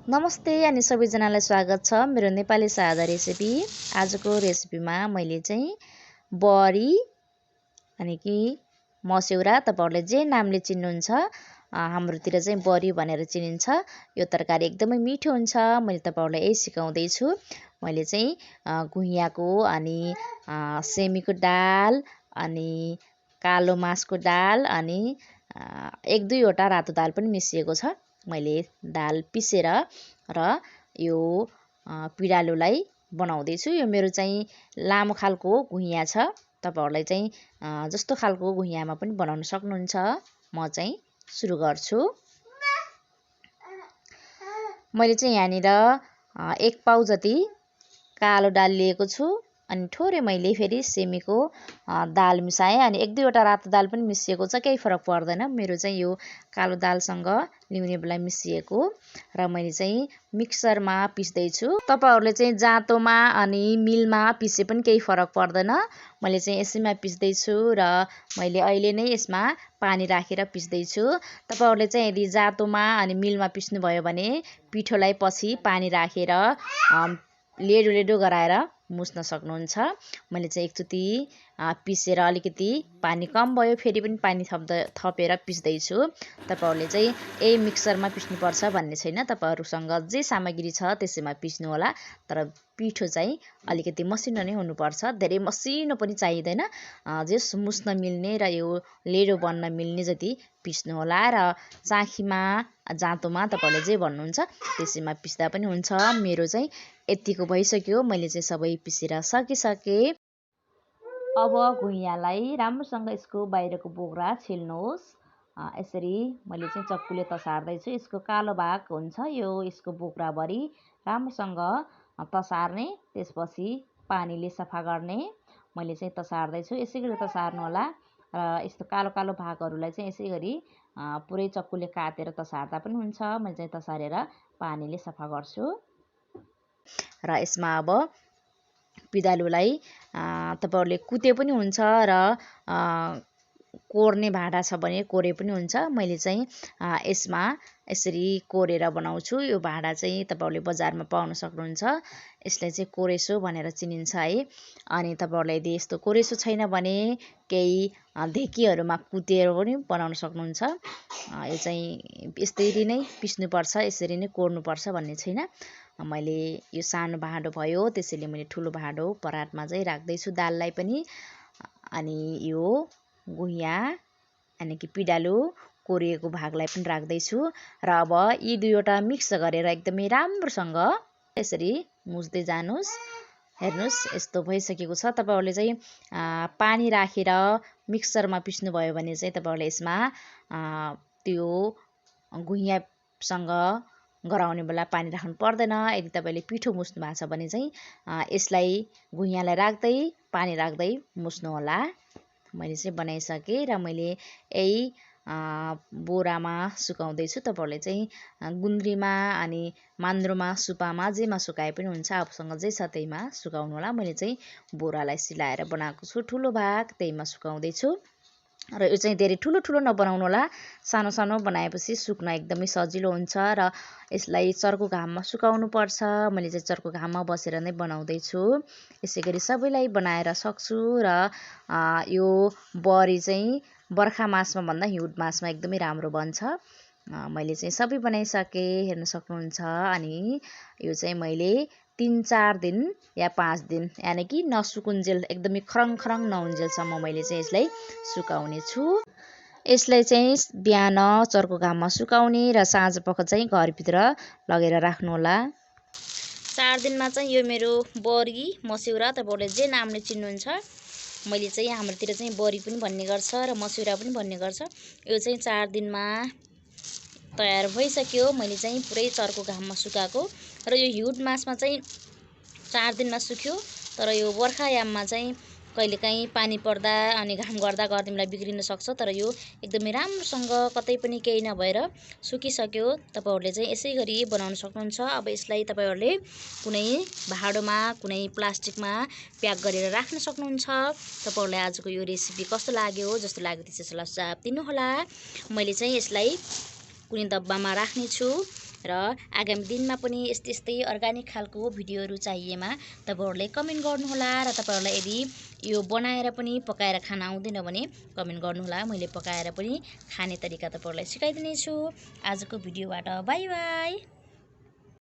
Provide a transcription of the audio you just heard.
नमस्ते अनि सबैजनालाई स्वागत छ मेरो नेपाली सादा रेसिपी। आजको रेसिपीमा मैले चाहिँ बरी अनि कि मसेura तपाईहरुले जे नामले चिन्नुहुन्छ, हाम्रोतिर चाहिँ बरी भनेर चिनिन्छ। यो तरकारी एकदमै मिठो हुन्छ। मैले तपाईहरुलाई यही सिकाउँदै छु। मैले चाहिँ गुहियाको अनि सेमीको दाल अनि कालो मासको दाल अनि एक दुईवटा रातो दाल पनि मिसिएको छ। मैले दाल पिसेर र यो पिडालुलाई बनाउँदै छु। यो मेरो चाहिँ लामो खालको गुहिया छ। तपाईहरुलाई चाहिँ जस्तो खालको गुहियामा पनि बनाउन सक्नुहुन्छ। म चाहिँ सुरु गर्छु। मैले चाहिँ यहाँनिर 1 पाउ जति कालो दाल लिएको छु अनि थोरै मैले फेरि सेमीको दाल मिसाएँ अनि एक दुईवटा रातो दाल पनि मिसिएको छ। केही फरक पर्दैन। मेरो चाहिँ यो कालो दालसँग ल्याउने बेला मिसिएको र मैले चाहिँ मिक्सरमा पिस्दै छु। तपाईहरुले चाहिँ जाँतोमा अनि मिलमा पिसे पनि केही फरक पर्दैन। मैले चाहिँ यसैमा पिस्दै छु र मैले अहिले नै यसमा पानी राखेर पिस्दै छु। तपाईहरुले चाहिँ यदि जाँतोमा अनि मिलमा पिस्नु भयो भने पिठोलाई पछि पानी राखेर लेडो लेडो गराएर मुस्न सक्नुहुन्छ। मैले चाहिँ एकचोटी पिसेर अलिकति पानी कम भयो फेरि पनि पानी थपेर पिस्दै छु। तपाईहरुले चाहिँ यही मिक्सरमा पिस्नुपर्छ भन्ने छैन। तपाईहरुसँग जे सामग्री छ त्यसैमा पिस्नु होला। तर पिठो चाहिँ अलिकति मसिनो नै हुनुपर्छ। धेरै मसिनो पनि चाहिँदैन। जस मुस्न मिल्ने र यो लेडो बन्न मिल्ने जति पिस्नु होला र चाखीमा जाँतोमा तपाईहरुले जे भन्नुहुन्छ त्यसैमा पिस्दा पनि हुन्छ। मेरो चाहिँ यतिको भइसक्यो। मैले चाहिँ सबै पिसेर सकिसकेँ। अब गुहियालाई राम्रोसँग यसको बाहिरको बोक्रा छिल्नुहोस्। यसरी मैले चाहिँ चक्कुले तसार्दै छु। यसको कालो भाग हुन्छ यो यसको बोक्राभरि राम्रोसँग तसार्ने, त्यसपछि पानीले सफा गर्ने। मैले चाहिँ तसार्दै छु। यसै गरी तसार्नु होला र यस्तो कालो कालो भागहरूलाई चाहिँ यसै गरी पुरै चक्कुले काटेर तसार्दा पनि हुन्छ। मैले चाहिँ तसारेर पानीले सफा गर्छु र यसमा अब पिदालुलाई तपाईहरुले कुटे पनि हुन्छ र कोर्ने भाँडा छ भने कोरे पनि हुन्छ। मैले चाहिँ यसमा यसरी कोरेर बनाउँछु। यो भाँडा चाहिँ तपाईहरुले बजारमा पाउन सक्नुहुन्छ। यसलाई चाहिँ कोरेसो भनेर चिनिन्छ है। अनि तपाईहरुले यदि यस्तो कोरेसो छैन भने केही ढेकीहरुमा कुटेर पनि बनाउन सक्नुहुन्छ। यो चाहिँ यसरी नै पिस्नुपर्छ, यसरी नै कोर्नुपर्छ भन्ने छैन। मैले यो सानो भाँडो भयो त्यसैले मैले ठुलो भाँडो परातमा चाहिँ राख्दै छु दाललाई पनि। अनि यो गुहिया अनि कि पिडालु कोरिएको भागलाई पनि राख्दै छु र अब यी दुईवटा मिक्स गरेर एकदमै राम्रोसँग यसरी मुस्दै जानुस्। हेर्नुस् यस्तो भइसकेको छ। तपाईहरुले चाहिँ पानी राखेर मिक्सरमा पिस्नु भयो भने चाहिँ तपाईहरुले यसमा त्यो गुहियासँग गराउने बेला पानी राख्नु पर्दैन। यदि तपाईले पिठो मुस्नु भएको छ भने चाहिँ यसलाई गुहियालाई राख्दै पानी राख्दै मुस्नु होला। मैले चाहिँ बनाइसकेँ र मैले यही बोरामा सुकाउँदै छु। तपाईहरुले चाहिँ गुन्द्रीमा अनि मान्द्रोमा सुपामा जेमा सुकाए पनि हुन्छ। आफूसँग जे छ त्यहीमा सुकाउनु होला। मैले चाहिँ बोरालाई सिलाएर बनाएको छु ठुलो भाग, त्यहीमा सुकाउँदै छु। र यो चाहिँ धेरै ठुलो ठुलो नबनाउनु होला। सानो सानो बनाएपछि सुक्न एकदमै सजिलो हुन्छ र यसलाई चर्को घाममा सुकाउनु पर्छ। मैले चाहिँ चर्को घाममा बसेर नै बनाउँदै छु। यसै गरी सबैलाई बनाएर सक्छु र यो बरी चाहिँ बर्खा मासमा भन्दा हिउँद मासमा एकदमै राम्रो बन्छ। मैले चाहिँ सबै बनाइसकेँ, हेर्न सक्नुहुन्छ। अनि यो चाहिँ मैले 3-4 दिन या 5 दिन यानि कि नसुकुन्जेल एकदमै खरङ खरङ नहुन्जेलसम्म मैले चाहिँ यसलाई सुकाउने छु। यसलाई चाहिँ बिहान चर्को घाममा सुकाउने र साँझ पख चाहिँ घरभित्र लगेर राख्नु होला। 4 दिनमा चाहिँ यो मेरो बरी मसेura तपाईहरुले जे नामले चिन्नुहुन्छ। मैले चाहिँ हाम्रोतिर चाहिँ बरी पनि भन्ने गर्छ र मसेura पनि भन्ने गर्छ। यो चाहिँ 4 दिनमा तयार भइसक्यो। मैले चाहिँ पुरै चर्को घाममा सुकाएको र यो हिउँद मासमा चाहिँ 4 दिनमा सुक्यो। तर यो बर्खायाममा चाहिँ कहिलेकाहीँ पानी पर्दा अनि घाम गर्दा गर्दैमा बिग्रिन सक्छ। तर यो एकदमै राम्रोसँग कतै पनि केही नभएर सुकिसक्यो। तपाईहरुले चाहिँ यसै गरी बनाउन सक्नुहुन्छ। अब यसलाई तपाईहरुले कुनै भाँडोमा कुनै प्लास्टिकमा प्याक गरेर राख्न सक्नुहुन्छ। तपाईहरुलाई आजको यो रेसिपी कस्तो लाग्यो, जस्तो लाग्यो त्यसलाई सुझाव दिनु होला। मैले चाहिँ यसलाई कुनै डब्बामा राख्ने छु र आगामी दिनमा पनि यस्तै यस्तै अर्ग्यानिक खालको भिडियोहरू चाहिएमा तपाईँहरूले कमेन्ट गर्नुहोला र तपाईँहरूलाई यदि यो बनाएर पनि पकाएर खान आउँदैन भने कमेन्ट गर्नुहोला मैले पकाएर पनि खाने तरिका तपाईँहरूलाई सिकाइदिनेछु आजको भिडियोबाट बाई बाई